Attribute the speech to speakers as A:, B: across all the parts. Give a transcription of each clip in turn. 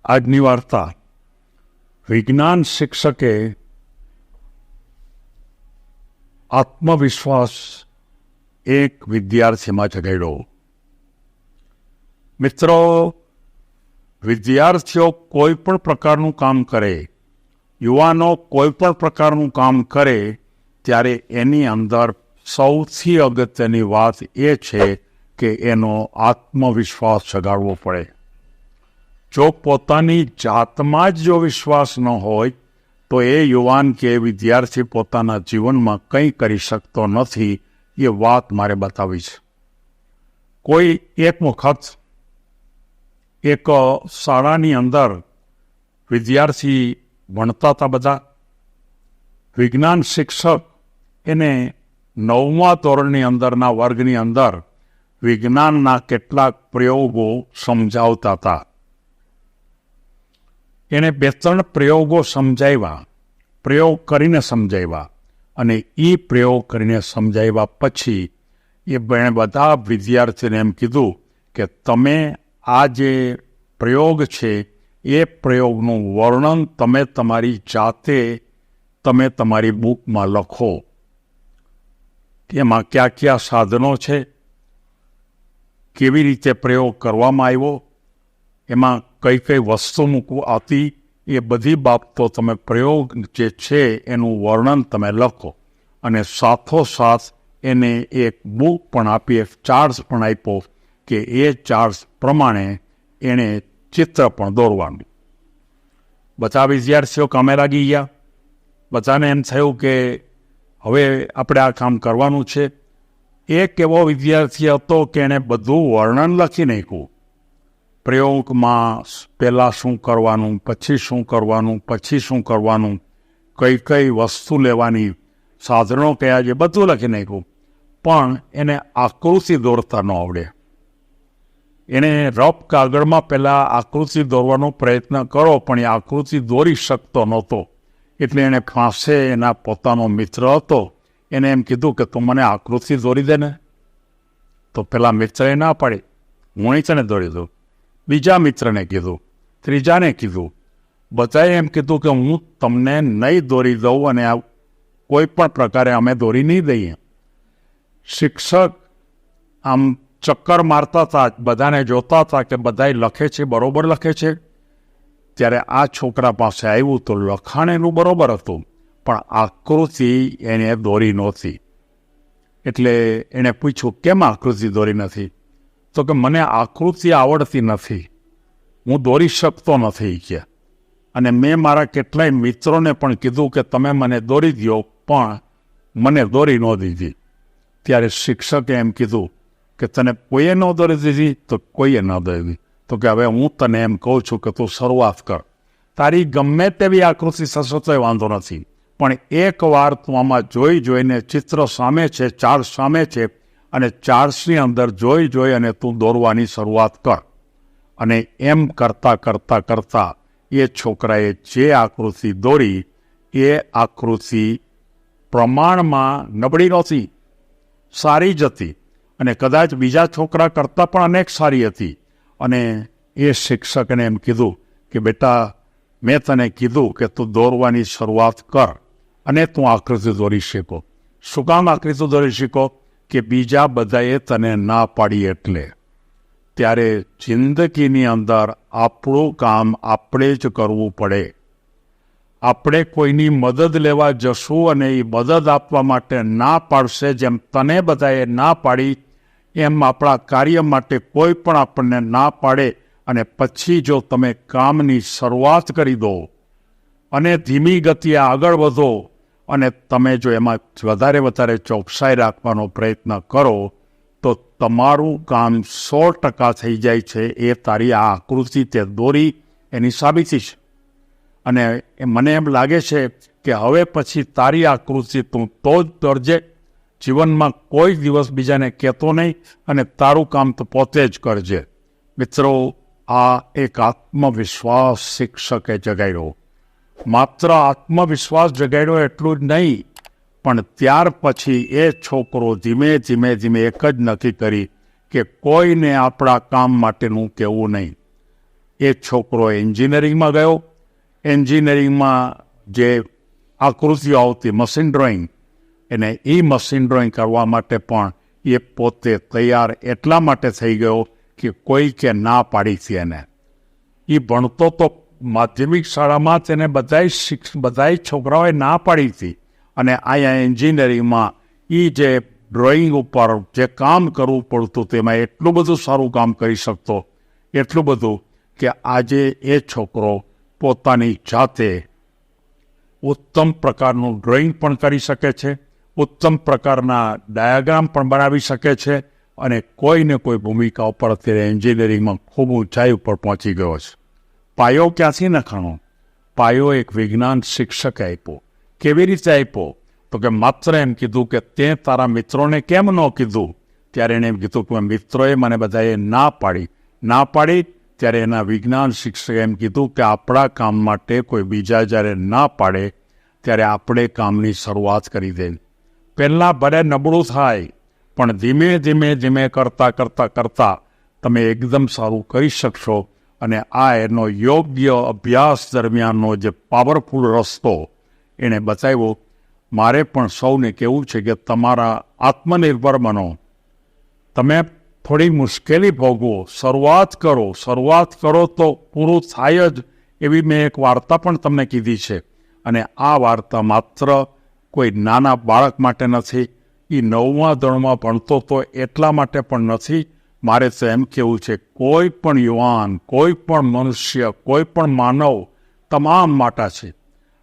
A: આજની વાર્તા. વિજ્ઞાન શિક્ષકે આત્મવિશ્વાસ એક વિદ્યાર્થીમાં જગાડ્યો. મિત્રો, વિદ્યાર્થીઓ કોઈ પણ પ્રકારનું કામ કરે, યુવાનો કોઈ પણ પ્રકારનું કામ કરે, ત્યારે એની અંદર સૌથી અગત્યની વાત એ છે કે એનો આત્મવિશ્વાસ જગાડવો પડે. જો પોતાની જાતમાં જ જો વિશ્વાસ ન હોય તો એ યુવાન કે વિદ્યાર્થી પોતાના જીવનમાં કંઈ કરી શકતો નથી. એ વાત મારે બતાવી છે. કોઈ એક વખત એક શાળાની અંદર વિદ્યાર્થી ભણતા હતા. બધા વિજ્ઞાન શિક્ષક એને 9મા ધોરણની અંદરના વર્ગની અંદર વિજ્ઞાનના કેટલાક પ્રયોગો સમજાવતા હતા. એને 2-3 પ્રયોગો સમજાવ્યા, પ્રયોગ કરીને સમજાવ્યા, અને એ પ્રયોગ કરીને સમજાવ્યા પછી એ બધા વિદ્યાર્થીને એમ કીધું કે તમે આ જે પ્રયોગ છે એ પ્રયોગનું વર્ણન તમે તમારી જાતે તમે તમારી બુકમાં લખો. એમાં કયા કયા સાધનો છે, કેવી રીતે પ્રયોગ કરવામાં આવ્યો, એમાં કઈ કઈ વસ્તુ મૂકવા હતી, એ બધી બાબતો તમે પ્રયોગ જે છે એનું વર્ણન તમે લખો. અને સાથોસાથ એને એક બુક પણ આપી, એક ચાર્ટ પણ આપ્યો કે એ ચાર્ટ પ્રમાણે એણે ચિત્ર પણ દોરવાનું. બધા વિદ્યાર્થીઓ કામે લાગી ગયા. બધાને એમ થયું કે હવે આપણે આ કામ કરવાનું છે. એક એવો વિદ્યાર્થી હતો કે એણે બધું વર્ણન લખી નાખ્યું. પ્રયોગમાં પહેલાં શું કરવાનું, પછી શું કરવાનું, પછી શું કરવાનું, કઈ કઈ વસ્તુ લેવાની, સાધનો કયા છે, બધું લખી નાખ્યું. પણ એને આકૃતિ દોરતા ન આવડે. એણે રફ કાગળમાં પહેલાં આકૃતિ દોરવાનો પ્રયત્ન કરો, પણ એ આકૃતિ દોરી શકતો નહોતો. એટલે એણે પાસે એના પોતાનો મિત્ર હતો, એને એમ કીધું કે તું મને આકૃતિ દોરી દે ને. તો પેલા મિત્રએ ના પાડી, હું તને દોરી દઉં. બીજા મિત્રને કીધું, ત્રીજાને કીધું. બધાએ એમ કીધું કે હું તમને નહીં દોરી દઉં અને કોઈ પણ પ્રકારે અમે દોરી નહીં દઈએ. શિક્ષક આમ ચક્કર મારતા હતા, બધાને જોતા હતા કે બધાએ લખે છે, બરોબર લખે છે. ત્યારે આ છોકરા પાસે આવ્યું તો લખાણ એનું બરોબર હતું, પણ આકૃતિ એને દોરી નહોતી. એટલે એણે પૂછ્યું, કેમ આકૃતિ દોરી નથી? તો કે મને આકૃતિ આવડતી નથી, હું દોરી શકતો નથી કે. અને મેં મારા કેટલાય મિત્રોને પણ કીધું કે તમે મને દોરી દો, પણ મને દોરી ન દીધી. ત્યારે શિક્ષકે એમ કીધું કે તને કોઈએ ન દોરી દીધી? તો કોઈએ ન દોરી દીધી. તો કે હવે હું તને એમ કહું છું કે તું શરૂઆત કર. તારી ગમે તેવી આકૃતિ થશે તોય વાંધો નથી, પણ એકવાર તું આમાં જોઈને ચિત્ર સામે છે, ચાર્ટ સામે છે, અને ચાર્ટ્સની અંદર જોઈ અને તું દોરવાની શરૂઆત કર. અને એમ કરતાં એ છોકરાએ જે આકૃતિ દોરી એ આકૃતિ પ્રમાણમાં નબળી નહોતી, સારી જ હતી. અને કદાચ બીજા છોકરા કરતાં પણ અનેક સારી હતી. અને એ શિક્ષકને એમ કીધું કે બેટા, મેં તને કીધું કે તું દોરવાની શરૂઆત કર અને તું આકૃતિ દોરી શીખો. શું કામ આકૃતિ દોરી શીખો? કે બીજા બધાએ તને ના પાડી એટલે. ત્યારે જિંદગીની અંદર આપણું કામ આપણે જ કરવું પડે. આપણે કોઈની મદદ લેવા જશું અને એ મદદ આપવા માટે ના પાડશે, જેમ તને બધાએ ના પાડી, એમ આપણા કાર્ય માટે કોઈ પણ આપણને ના પાડે અને પછી જો તમે કામની શરૂઆત કરી દો અને ધીમી ગતિએ આગળ વધો અને તમે જો એમાં વધારે ચોકસાઈ રાખવાનો પ્રયત્ન કરો તો તમારું કામ 100% થઈ જાય છે. એ તારી આ આકૃતિ તે દોરી એની સાબિતી છે. અને મને એમ લાગે છે કે હવે પછી તારી આકૃતિ તું તો જ દોરજે, જીવનમાં કોઈ દિવસ બીજાને કહેતો નહીં, અને તારું કામ તો પોતે જ કરજે. મિત્રો, આ એક આત્મવિશ્વાસ શિક્ષકે જગાડ્યો. માત્ર આત્મવિશ્વાસ જગાડ્યો એટલું જ નહીં, પણ ત્યાર પછી એ છોકરો ધીમે એક જ નક્કી કરી કે કોઈને આપણા કામ માટેનું કહેવું નહીં. એ છોકરો એન્જિનિયરિંગમાં ગયો. એન્જિનિયરિંગમાં જે આકૃતિઓ આવતી મશીન ડ્રોઈંગ, અને એ મશીન ડ્રોઈંગ કરવા માટે પણ એ પોતે તૈયાર એટલા માટે થઈ ગયો કે કોઈ કે ના પાડી હતી એને. એ ભણતો તો માધ્યમિક શાળામાં તેને બધાય છોકરાઓએ ના પાડી હતી, અને અહીંયા એન્જિનિયરિંગમાં એ જે ડ્રોઈંગ ઉપર જે કામ કરવું પડતું તેમાં એટલું બધું સારું કામ કરી શકતો, એટલું બધું કે આજે એ છોકરો પોતાની જાતે ઉત્તમ પ્રકારનું ડ્રોઈંગ પણ કરી શકે છે, ઉત્તમ પ્રકારના ડાયાગ્રામ પણ બનાવી શકે છે, અને કોઈને કોઈ ભૂમિકા ઉપર અત્યારે એન્જિનિયરિંગમાં ખૂબ ઊંચાઈ ઉપર પહોંચી ગયો છે. પાયો ક્યાંથી નખાણો? પાયો એક વિજ્ઞાન શિક્ષકે આપ્યો. કેવી રીતે આપ્યો? તો કે માત્ર એમ કીધું કે તે તારા મિત્રોને કેમ ન કીધું? ત્યારે એણે એમ કીધું કે મિત્રોએ મને બધાએ ના પાડી. ત્યારે એના વિજ્ઞાન શિક્ષકે એમ કીધું કે આપણા કામ માટે કોઈ બીજા જ્યારે ના પાડે ત્યારે આપણે કામની શરૂઆત કરી દે. પહેલાં ભલે નબળું થાય, પણ ધીમે ધીમે કરતાં તમે એકદમ સારું કરી શકશો. અને આ એનો યોગ્ય અભ્યાસ દરમિયાનનો જે પાવરફુલ રસ્તો એણે બતાવ્યો. મારે પણ સૌને કહેવું છે કે તમારા આત્મનિર્ભર બનો. તમે થોડી મુશ્કેલી ભોગવો, શરૂઆત કરો તો પૂરું થાય જ, એવી મેં એક વાર્તા પણ તમને કીધી છે. અને આ વાર્તા માત્ર કોઈ નાના બાળક માટે નથી, એ 9મા ધોરણમાં ભણતો તો એટલા માટે પણ નથી. મારે તો એમ કહેવું છે, કોઈ પણ યુવાન, કોઈ પણ મનુષ્ય, કોઈ પણ માનવ તમામ માટે છે.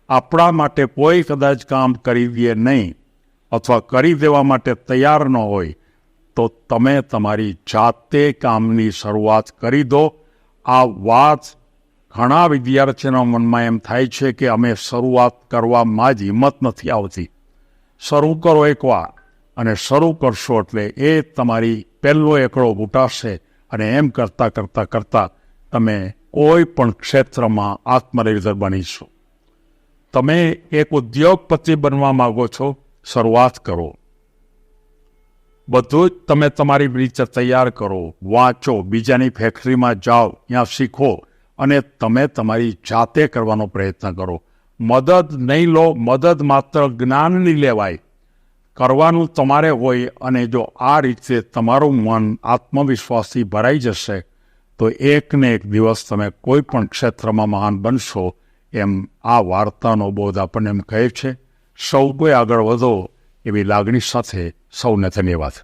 A: આપણા માટે કોઈ કદાચ કામ કરી દે નહીં, અથવા કરી દેવા માટે તૈયાર ન હોય, તો તમે તમારી જાતે કામની શરૂઆત કરી દો. આ વાત ઘણા વિદ્યાર્થીઓના મનમાં એમ થાય છે કે અમે શરૂઆત કરવામાં જ હિંમત નથી આવતી. શરૂ કરો એકવાર, અને શરૂ કરશો એટલે એ તમારી પહેલો એકડો ઘૂંટાશે, અને એમ કરતાં તમે કોઈ પણ ક્ષેત્રમાં આત્મનિર્ભર બનીશું. તમે એક ઉદ્યોગપતિ બનવા માગો છો, શરૂઆત કરો. બધું જ તમે તમારી રીતે તૈયાર કરો, વાંચો, બીજાની ફેક્ટરીમાં જાઓ, ત્યાં શીખો, અને તમે તમારી જાતે કરવાનો પ્રયત્ન કરો. મદદ નહીં લો. મદદ માત્ર જ્ઞાનની લેવાય. કરવાનું તમારે હોય. અને જો આ રીતે તમારું મન આત્મવિશ્વાસથી ભરાઈ જશે, તો એકને એક દિવસ તમે કોઈ પણ ક્ષેત્રમાં મહાન બનશો. એમ આ વાર્તાનો બોધ આપણને એમ કહે છે. સૌ કોઈ આગળ વધો એવી લાગણી સાથે સૌને ધન્યવાદ.